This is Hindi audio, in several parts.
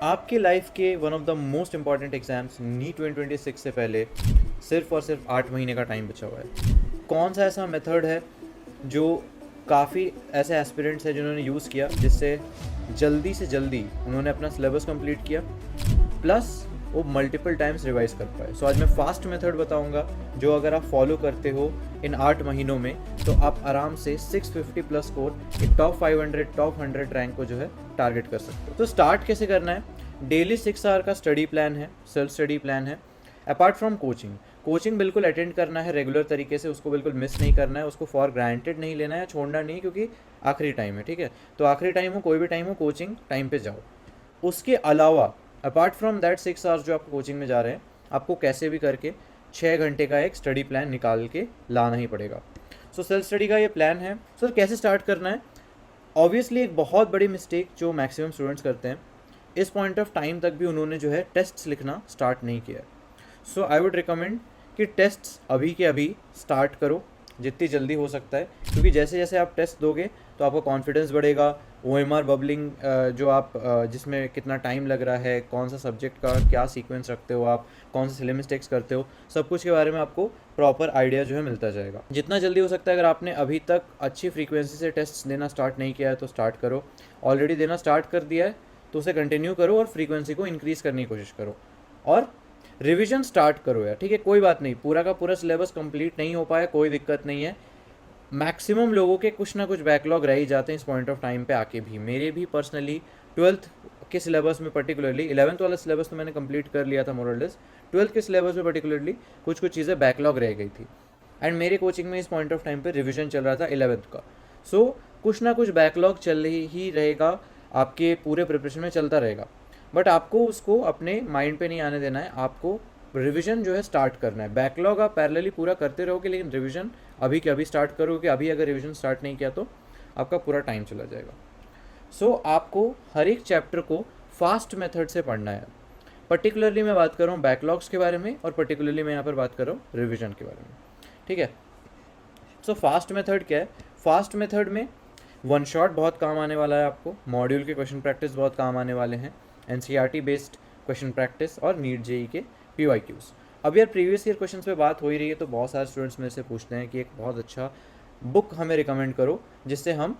आपके लाइफ के one of the most important exams NEET 2026 से पहले सिर्फ और सिर्फ 8 महीने का टाइम बचा हुआ है। कौन सा ऐसा मेथड है जो काफ़ी ऐसे एस्पिरेंट्स हैं जिन्होंने यूज़ किया जिससे जल्दी से जल्दी उन्होंने अपना सिलेबस कंप्लीट किया प्लस वो मल्टीपल टाइम्स रिवाइज कर पाए। सो आज मैं फास्ट मेथड बताऊंगा जो अगर आप फॉलो करते हो इन 8 महीनों में तो आप आराम से 650 प्लस स्कोर एक टॉप 500 टॉप 100 रैंक को जो है टारगेट कर सकते हो। तो स्टार्ट कैसे करना है? डेली 6 आवर का स्टडी प्लान है, सेल्फ स्टडी प्लान है। अपार्ट फ्रॉम कोचिंग बिल्कुल अटेंड करना है रेगुलर तरीके से, उसको बिल्कुल मिस नहीं करना है, उसको फॉर ग्रांटेड नहीं लेना है, छोड़ना नहीं, क्योंकि आखिरी टाइम है। ठीक है, तो आखिरी टाइम हो, कोई भी टाइम हो, कोचिंग टाइम पे जाओ। उसके अलावा अपार्ट फ्रॉम दैट 6 आवर्स जो आपको कोचिंग में जा रहे हैं, आपको कैसे भी करके 6 घंटे का एक स्टडी प्लान निकाल के लाना ही पड़ेगा। सो सेल्फ स्टडी का ये प्लान है। सर कैसे स्टार्ट करना है? ऑब्वियसली एक बहुत बड़ी मिस्टेक जो मैक्सिमम स्टूडेंट्स करते हैं, इस पॉइंट ऑफ टाइम तक भी उन्होंने जो है टेस्ट्स लिखना स्टार्ट नहीं किया है। सो आई वुड रिकमेंड कि टेस्ट्स अभी के अभी स्टार्ट करो जितनी जल्दी हो सकता है, क्योंकि जैसे जैसे आप टेस्ट दोगे तो आपका कॉन्फिडेंस बढ़ेगा। OMR बबलिंग जो आप जिसमें कितना टाइम लग रहा है, कौन सा सब्जेक्ट का क्या सीक्वेंस रखते हो आप, कौन से सिले मिस्टेक्स करते हो, सब कुछ के बारे में आपको प्रॉपर आइडिया जो है मिलता जाएगा। जितना जल्दी हो सकता है, अगर आपने अभी तक अच्छी फ्रीक्वेंसी से टेस्ट देना स्टार्ट नहीं किया है तो स्टार्ट करो। ऑलरेडी देना स्टार्ट कर दिया है तो उसे कंटिन्यू करो और फ्रीक्वेंसी को इंक्रीज़ करने की कोशिश करो और रिवीजन स्टार्ट करो यार। ठीक है, कोई बात नहीं, पूरा का पूरा सिलेबस कंप्लीट नहीं हो पाया, कोई दिक्कत नहीं है। मैक्सिमम लोगों के कुछ ना कुछ बैकलॉग रह ही जाते हैं इस पॉइंट ऑफ टाइम पे आके भी। मेरे भी पर्सनली 12th के सिलेबस में पर्टिकुलरली, 11th वाला सिलेबस तो मैंने कंप्लीट कर लिया था मोरलेस, 12th के सिलेबस में पर्टिकुलरली कुछ कुछ चीज़ें बैकलॉग रह गई थी। एंड मेरे कोचिंग में इस पॉइंट ऑफ टाइम पे रिवीजन चल रहा था 11th का। सो कुछ ना कुछ बैकलॉग चल ही रहेगा, आपके पूरे प्रिपरेशन में चलता रहेगा, बट आपको उसको अपने माइंड पे नहीं आने देना है। आपको रिवीजन जो है स्टार्ट करना है। बैकलॉग आप पैरेलली पूरा करते रहोगे, लेकिन रिवीजन अभी के अभी स्टार्ट करोगे। अभी अगर रिवीजन स्टार्ट नहीं किया तो आपका पूरा टाइम चला जाएगा। सो आपको हर एक चैप्टर को फास्ट मेथड से पढ़ना है। पर्टिकुलरली मैं बात कर रहा हूँ बैकलॉग्स के बारे में और पर्टिकुलरली मैं यहाँ पर बात कर रहा हूँ रिविजन के बारे में। ठीक है, सो फास्ट मेथड क्या है? फास्ट मेथड में वन शॉट बहुत काम आने वाला है आपको, मॉड्यूल के क्वेश्चन प्रैक्टिस बहुत काम आने वाले हैं, NCERT बेस्ड क्वेश्चन प्रैक्टिस और नीट जेई के PYQs। अब यार प्रीवियस ईयर क्वेश्चंस पे बात हो ही रही है तो बहुत सारे स्टूडेंट्स मेरे से पूछते हैं कि एक बहुत अच्छा बुक हमें रिकमेंड करो जिससे हम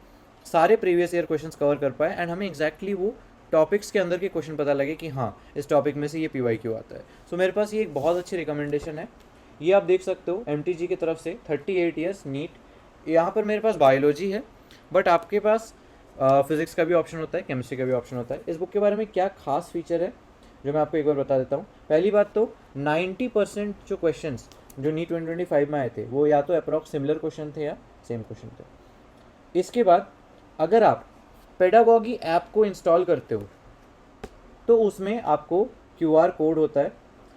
सारे प्रीवियस ईयर क्वेश्चंस कवर कर पाए एंड हमें एग्जैक्टली वो टॉपिक्स के अंदर के क्वेश्चन पता लगे कि हाँ इस टॉपिक में से ये PYQ आता है। सो मेरे पास ये एक बहुत अच्छी रिकमेंडेशन है, ये आप देख सकते हो MTG की तरफ से 38 ईयर्स नीट। यहाँ पर मेरे पास बायोलॉजी है, बट आपके पास फिजिक्स का भी ऑप्शन होता है, केमिस्ट्री का भी ऑप्शन होता है। इस बुक के बारे में क्या खास फीचर है जो मैं आपको एक बार बता देता हूँ। पहली बात तो 90% जो क्वेश्चंस जो नीट 2025 में आए थे वो या तो अप्रॉक्स सिमिलर क्वेश्चन थे या सेम क्वेश्चन थे। इसके बाद अगर आप पेडागॉगी ऐप को इंस्टॉल करते हो तो उसमें आपको QR कोड होता है।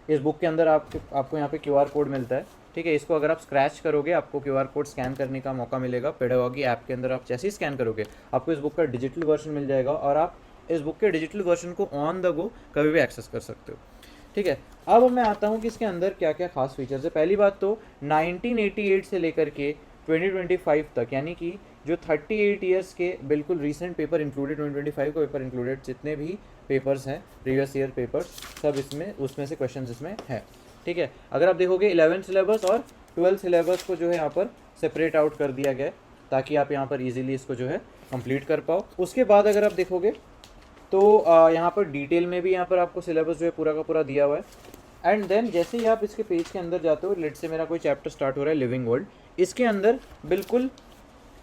इस बुक के अंदर आपको यहाँ पे QR कोड मिलता है। ठीक है, इसको अगर आप स्क्रैच करोगे आपको QR कोड स्कैन करने का मौका मिलेगा। पेडागॉगी ऐप के अंदर आप जैसे ही स्कैन करोगे आपको इस बुक का डिजिटल वर्जन मिल जाएगा और आप इस बुक के डिजिटल वर्जन को ऑन द गो कभी भी एक्सेस कर सकते हो। ठीक है, अब मैं आता हूँ कि इसके अंदर क्या क्या खास फीचर्स है। पहली बात तो 1988 से लेकर के 2025 तक, यानी कि जो 38 ईयर्स के बिल्कुल रीसेंट पेपर इंक्लूडेड, 2025 का पेपर इंक्लूडेड, जितने भी पेपर्स हैं प्रीवियस ईयर पेपर्स सब इसमें, उसमें से क्वेश्चन इसमें है। ठीक है, अगर आप देखोगे 11th सिलेबस और 12th सिलेबस को जो है यहाँ पर सेपरेट आउट कर दिया गया है ताकि आप यहाँ पर ईजिली इसको जो है कंप्लीट कर पाओ। उसके बाद अगर आप देखोगे तो यहाँ पर डिटेल में भी यहाँ पर आपको सिलेबस जो है पूरा का पूरा दिया हुआ है। एंड देन जैसे ही आप इसके पेज के अंदर जाते हो, लेट से मेरा कोई चैप्टर स्टार्ट हो रहा है लिविंग वर्ल्ड, इसके अंदर बिल्कुल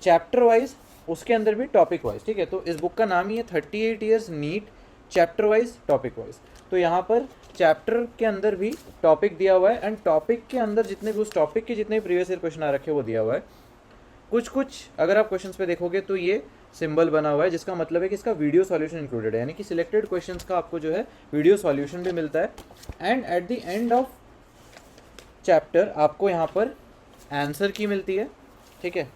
चैप्टर वाइज, उसके अंदर भी टॉपिक वाइज। ठीक है, तो इस बुक का नाम ही है 38 years NEET chapter wise topic wise. तो यहाँ पर चैप्टर के अंदर भी टॉपिक दिया हुआ है एंड टॉपिक के अंदर जितने भी उस टॉपिक के जितने प्रीवियस ईयर क्वेश्चन आ रखे हैं वो दिया हुआ है। कुछ अगर आप क्वेश्चंस पे देखोगे तो ये सिंबल बना हुआ है जिसका मतलब है कि इसका वीडियो सॉल्यूशन इंक्लूडेड है, यानी कि सिलेक्टेड क्वेश्चंस का आपको जो है वीडियो सॉल्यूशन भी मिलता है। And at the end of chapter आपको यहाँ पर आंसर की मिलती है। ठीक है,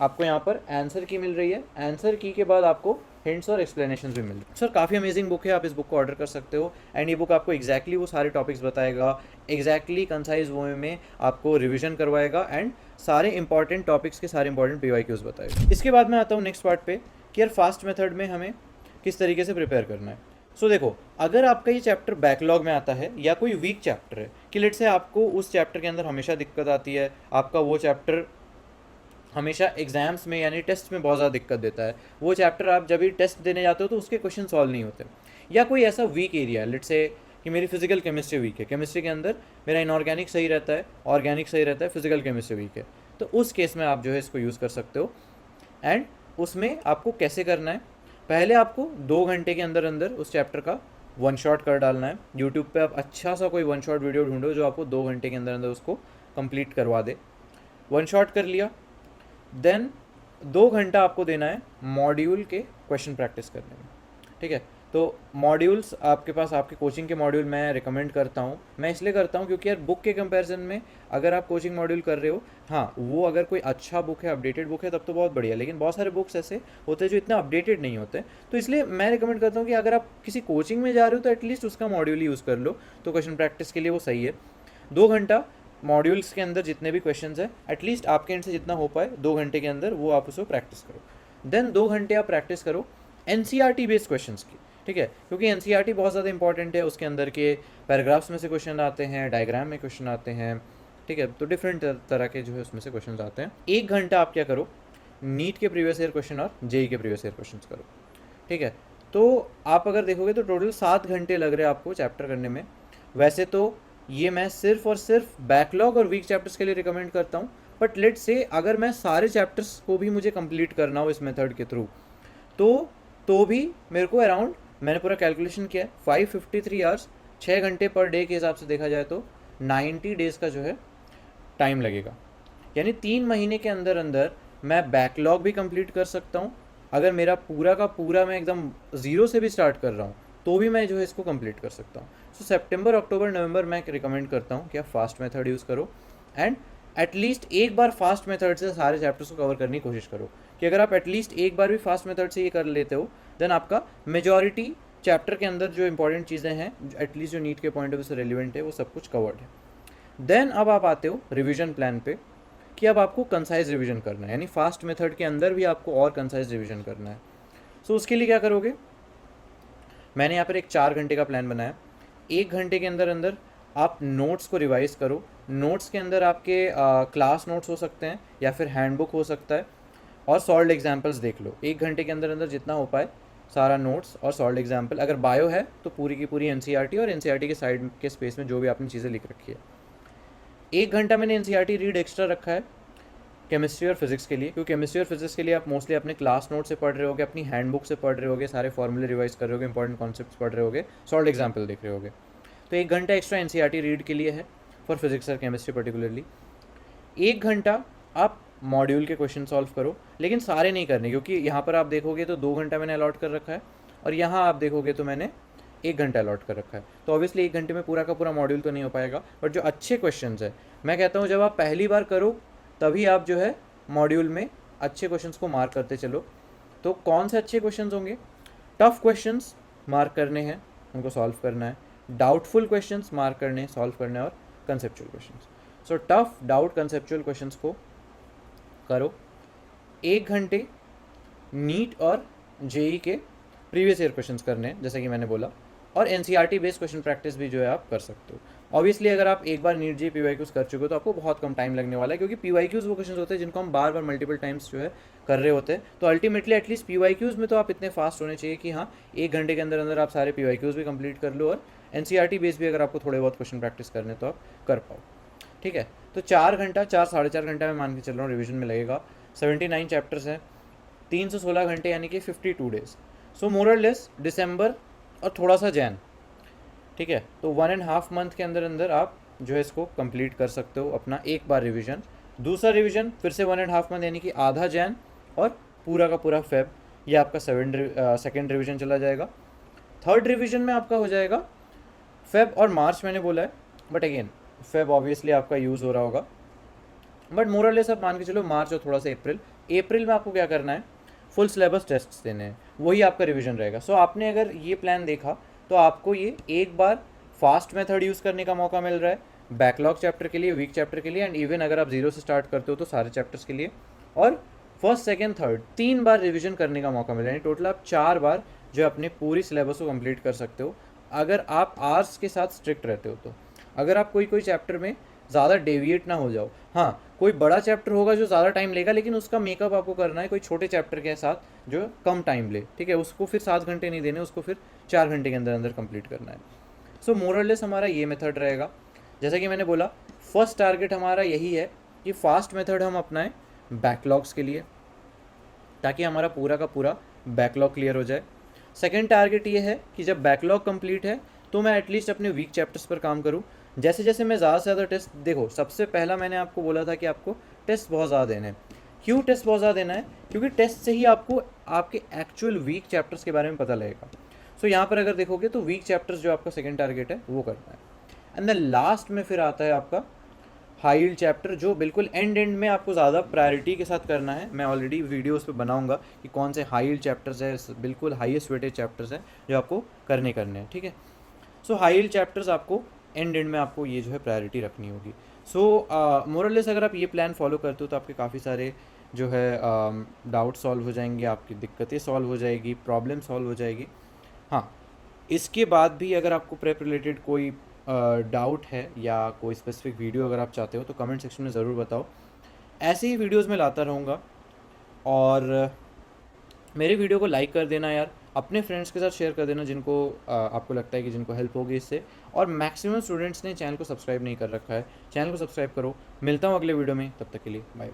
आपको यहाँ पर आंसर की मिल रही है, आंसर की के बाद आपको हिंट्स और एक्सप्लेनेशन भी मिल रही है। सर काफ़ी अमेजिंग बुक है, आप इस बुक को ऑर्डर कर सकते हो एंड ये बुक आपको एग्जैक्टली वो सारे टॉपिक्स बताएगा, एग्जैक्टली कंसाइज वे में आपको रिविजन करवाएगा एंड सारे इंपॉर्टेंट टॉपिक्स के सारे इंपॉर्टेंट PYQs बताएगा। इसके बाद मैं आता हूँ नेक्स्ट पार्ट पे कि यार फास्ट मेथड में हमें किस तरीके से प्रिपेयर करना है। सो देखो, अगर आपका ये चैप्टर बैकलॉग में आता है या कोई वीक चैप्टर है कि लेट से आपको उस चैप्टर के अंदर हमेशा दिक्कत आती है, आपका वो चैप्टर हमेशा एग्जाम्स में यानी टेस्ट में बहुत ज़्यादा दिक्कत देता है, वो चैप्टर आप जब भी टेस्ट देने जाते हो तो उसके क्वेश्चन सॉल्व नहीं होते, या कोई ऐसा वीक एरिया है, लेट से कि मेरी फिजिकल केमिस्ट्री वीक है, केमिस्ट्री के अंदर मेरा इनऑर्गेनिक सही रहता है, ऑर्गेनिक सही रहता है, फिजिकल केमिस्ट्री वीक है, तो उस केस में आप जो है इसको यूज़ कर सकते हो। एंड उसमें आपको कैसे करना है, पहले आपको 2 घंटे के अंदर अंदर उस चैप्टर का वन शॉट कर डालना है। यूट्यूब पे आप अच्छा सा कोई वन शॉट वीडियो ढूंढो जो आपको 2 घंटे के अंदर अंदर उसको कंप्लीट करवा दे। वन शॉट कर लिया, देन 2 घंटा आपको देना है मॉड्यूल के क्वेश्चन प्रैक्टिस करने में, ठीक है। तो मॉड्यूल्स आपके पास, आपके कोचिंग के मॉड्यूल मैं रिकमेंड करता हूँ, मैं इसलिए करता हूँ क्योंकि यार बुक के कंपैरिजन में अगर आप कोचिंग मॉड्यूल कर रहे हो, हाँ वो अगर कोई अच्छा बुक है, अपडेटेड बुक है, तब तो बहुत बढ़िया, लेकिन बहुत सारे बुक्स ऐसे होते हैं जो इतना अपडेटेड नहीं होते, तो इसलिए मैं रिकमेंड करता हूँ कि अगर आप किसी कोचिंग में जा रहे हो तो एटलीस्ट उसका मॉड्यूल यूज़ कर लो, तो क्वेश्चन प्रैक्टिस के लिए वो सही है। 2 घंटा मॉड्यूल्स के अंदर जितने भी क्वेश्चंस हैं, एटलीस्ट आपके एंड से जितना हो पाए 2 घंटे के अंदर वो आप उसको प्रैक्टिस करो। देन 2 घंटे आप प्रैक्टिस करो एनसीईआरटी बेस्ड क्वेश्चंस की, ठीक है, क्योंकि एनसीईआरटी बहुत ज़्यादा इंपॉर्टेंट है, उसके अंदर के पैराग्राफ्स में से क्वेश्चन आते हैं, डायग्राम में क्वेश्चन आते हैं, ठीक है, तो डिफरेंट तरह के जो है उसमें से क्वेश्चन आते हैं। 1 घंटा आप क्या करो, नीट के प्रीवियस ईयर क्वेश्चन और जेई के प्रीवियस ईयर क्वेश्चन करो, ठीक है। तो आप अगर देखोगे तो टोटल 7 घंटे लग रहे हैं आपको चैप्टर करने में। वैसे तो ये मैं सिर्फ और सिर्फ बैकलॉग और वीक चैप्टर्स के लिए रिकमेंड करता हूँ, बट लेट से अगर मैं सारे चैप्टर्स को भी मुझे कंप्लीट करना हो इस मेथड के थ्रू, तो भी मेरे को अराउंड, मैंने पूरा कैलकुलेशन किया है, 553 आवर्स, 6 घंटे पर डे के हिसाब से देखा जाए तो 90 डेज़ का जो है टाइम लगेगा। यानी 3 महीने के अंदर अंदर मैं बैकलॉग भी कंप्लीट कर सकता हूँ। अगर मेरा पूरा का पूरा मैं एकदम ज़ीरो से भी स्टार्ट कर रहा हूँ तो भी मैं जो है इसको कंप्लीट कर सकता हूँ। सो सितंबर, अक्टूबर, नवंबर मैं रिकमेंड करता हूँ कि आप फास्ट मेथड यूज़ करो एंड एटलीस्ट एक बार फास्ट मेथड से सारे चैप्टर्स को कवर करने की कोशिश करो, कि अगर आप एटलीस्ट एक बार भी फास्ट मेथड से ये कर लेते हो देन आपका मेजॉरिटी चैप्टर के अंदर जो इंपॉर्टेंट चीज़ें हैं, एटलीस्ट जो नीट के पॉइंट ऑफ व्यू से रेलिवेंट है, वो सब कुछ कवर्ड है। देन अब आप आते हो रिवीजन प्लान पे, कि अब आपको कंसाइज रिवीजन करना है, यानी फास्ट मेथड के अंदर भी आपको और कंसाइज रिवीजन करना है। सो उसके लिए क्या करोगे, मैंने यहाँ पर एक 4 घंटे का प्लान बनाया। 1 घंटे के अंदर अंदर आप नोट्स को रिवाइज़ करो। नोट्स के अंदर आपके क्लास नोट्स हो सकते हैं या फिर हैंडबुक हो सकता है, और सॉल्व्ड एग्जाम्पल्स देख लो। 1 घंटे के अंदर अंदर जितना हो पाए सारा नोट्स और सॉल्व्ड एग्जाम्पल। अगर बायो है तो पूरी की पूरी एनसीईआरटी, और एनसीईआरटी के साइड के स्पेस में जो भी आपने चीज़ें लिख रखी है। 1 घंटा मैंने एनसीईआरटी रीड एक्स्ट्रा रखा है केमिस्ट्री और फिजिक्स के लिए, क्योंकि केमिस्ट्री और फिजिक्स के लिए आप मोस्टली अपने क्लास नोट से पढ़ रहे होगे, अपनी हैंडबुक से पढ़ रहे होगे, सारे फॉर्मूले रिवाइज कर रहे होगे, इंपॉर्टेंट कॉन्सेप्ट्स पढ़ रहे होगे, सॉल्व्ड एग्जाम्पल देख रहे होगे। तो 1 घंटा एक्स्ट्रा एनसीईआरटी रीड के लिए है फॉर फिजिक्स और केमिस्ट्री पर्टिकुलरली। 1 घंटा आप मॉड्यूल के क्वेश्चन सॉल्व करो, लेकिन सारे नहीं करने, क्योंकि यहाँ पर आप देखोगे तो 2 घंटा मैंने अलॉट कर रखा है, और यहाँ आप देखोगे तो मैंने 1 घंटा अलॉट कर रखा है। तो ऑब्वियसली 1 घंटे में पूरा का पूरा मॉड्यूल तो नहीं हो पाएगा, बट जो अच्छे क्वेश्चन है, मैं कहता हूँ जब आप पहली बार करो तभी आप जो है मॉड्यूल में अच्छे क्वेश्चंस को मार्क करते चलो। तो कौन से अच्छे क्वेश्चंस होंगे, टफ क्वेश्चंस मार्क करने हैं, उनको सॉल्व करना है, डाउटफुल क्वेश्चंस मार्क करने, सॉल्व करने, और conceptual questions. So tough, doubt, conceptual questions को करो। 1 घंटे नीट और जेई के प्रीवियस ईयर क्वेश्चंस करने हैं, जैसे कि मैंने बोला, और एनसीईआरटी बेस्ड क्वेश्चन प्रैक्टिस भी जो है आप कर सकते हो। ऑब्वियसली अगर आप एक बार नीट जेई पीवाईक्यूज कर चुके हो तो आपको बहुत कम टाइम लगने वाला है, क्योंकि पीवाईक्यूज वो क्वेश्चन होते हैं जिनको हम बार बार मल्टीपल टाइम्स जो है कर रहे होते हैं। तो अल्टीमेटली एटलीस्ट पीवाईक्यूज में तो आप इतने फास्ट होने चाहिए कि हाँ 1 घंटे के अंदर अंदर आप सारे पीवाईक्यूज भी कंप्लीट कर लो, और एनसीईआरटी बेस्ड भी अगर आपको थोड़े बहुत क्वेश्चन प्रैक्टिस करने तो आप कर पाओ, ठीक है। तो 4 घंटा, 4-4.5 घंटा मैं मान के चल रहा हूँ रिविजन में लगेगा। 79 चैप्टर्स हैं, 316 घंटे यानी कि 52 डेज। सो मोर और लेस दिसंबर और थोड़ा सा जैन, ठीक है। तो 1.5 मंथ के अंदर अंदर आप जो है इसको कंप्लीट कर सकते हो अपना एक बार रिवीजन। दूसरा रिवीजन फिर से 1.5 मंथ यानी कि आधा जैन और पूरा का पूरा फेब, ये आपका सेकेंड रिवीजन चला जाएगा। थर्ड रिवीजन में आपका हो जाएगा फेब और मार्च, मैंने बोला है, बट अगेन फेब ऑब्वियसली आपका यूज़ हो रहा होगा, बट मोर और लेस आप मान के चलो मार्च और थोड़ा सा अप्रैल में आपको क्या करना है, फुल सिलेबस टेस्ट्स देने हैं, वही आपका रिवीजन रहेगा। सो आपने अगर ये प्लान देखा तो आपको ये एक बार फास्ट मेथड यूज़ करने का मौका मिल रहा है बैकलॉग चैप्टर के लिए, वीक चैप्टर के लिए, एंड इवन अगर आप 0 से स्टार्ट करते हो तो सारे चैप्टर्स के लिए, और फर्स्ट, सेकेंड, थर्ड 3 बार रिवीजन करने का मौका मिल रहा है। टोटल आप 4 बार जो अपने पूरी सिलेबस को कंप्लीट कर सकते हो अगर आप आर्ट्स के साथ स्ट्रिक्ट रहते हो। तो अगर आप कोई चैप्टर में ज़्यादा डेविएट ना हो जाओ, हाँ कोई बड़ा चैप्टर होगा जो ज़्यादा टाइम लेगा, लेकिन उसका मेकअप आपको करना है कोई छोटे चैप्टर के साथ जो कम टाइम ले, ठीक है, उसको फिर 7 घंटे नहीं देने, उसको फिर 4 घंटे के अंदर अंदर कंप्लीट करना है। सो मोरलेस हमारा ये मेथड रहेगा। जैसा कि मैंने बोला, फर्स्ट टारगेट हमारा यही है कि फास्ट मेथड हम अपनाएं बैकलॉग्स के लिए, ताकि हमारा पूरा का पूरा बैकलॉग क्लियर हो जाए। सेकेंड टारगेट ये है कि जब बैकलॉग कंप्लीट है तो मैं एटलीस्ट अपने वीक चैप्टर्स पर काम करूँ। जैसे जैसे मैं ज़्यादा से ज़्यादा टेस्ट, देखो सबसे पहला मैंने आपको बोला था कि आपको टेस्ट बहुत ज़्यादा देना है। क्यों टेस्ट बहुत ज़्यादा देना है? क्योंकि टेस्ट से ही आपको आपके एक्चुअल वीक चैप्टर्स के बारे में पता लगेगा। सो यहाँ पर अगर देखोगे तो वीक चैप्टर्स जो आपका सेकेंड टारगेट है वो करना है। एंड देन लास्ट में फिर आता है आपका हाई यील्ड चैप्टर, जो बिल्कुल एंड में आपको ज़्यादा प्रायोरिटी के साथ करना है। मैं ऑलरेडी वीडियोस पे बनाऊंगा कि कौन से हाई यील्ड चैप्टर्स है, बिल्कुल हाईएस्ट वेटेज चैप्टर्स हैं जो आपको करने हैं, ठीक है। सो हाई यील्ड चैप्टर्स आपको एंड में आपको ये जो है प्रायोरिटी रखनी होगी। सो मोरलेस अगर आप ये प्लान फॉलो करते हो तो आपके काफ़ी सारे जो है डाउट सॉल्व हो जाएंगे, आपकी दिक्कतें सॉल्व हो जाएगी, प्रॉब्लम सॉल्व हो जाएगी। हाँ, इसके बाद भी अगर आपको प्रेप रिलेटेड कोई डाउट है या कोई स्पेसिफिक वीडियो अगर आप चाहते हो तो कमेंट सेक्शन में ज़रूर बताओ। ऐसे ही वीडियोस मैं लाता रहूँगा। और मेरे वीडियो को लाइक कर देना यार, अपने फ्रेंड्स के साथ शेयर कर देना जिनको आपको लगता है कि जिनको हेल्प होगी इससे। और मैक्सिमम स्टूडेंट्स ने चैनल को सब्सक्राइब नहीं कर रखा है, चैनल को सब्सक्राइब करो। मिलता हूँ अगले वीडियो में, तब तक के लिए बाय बाय।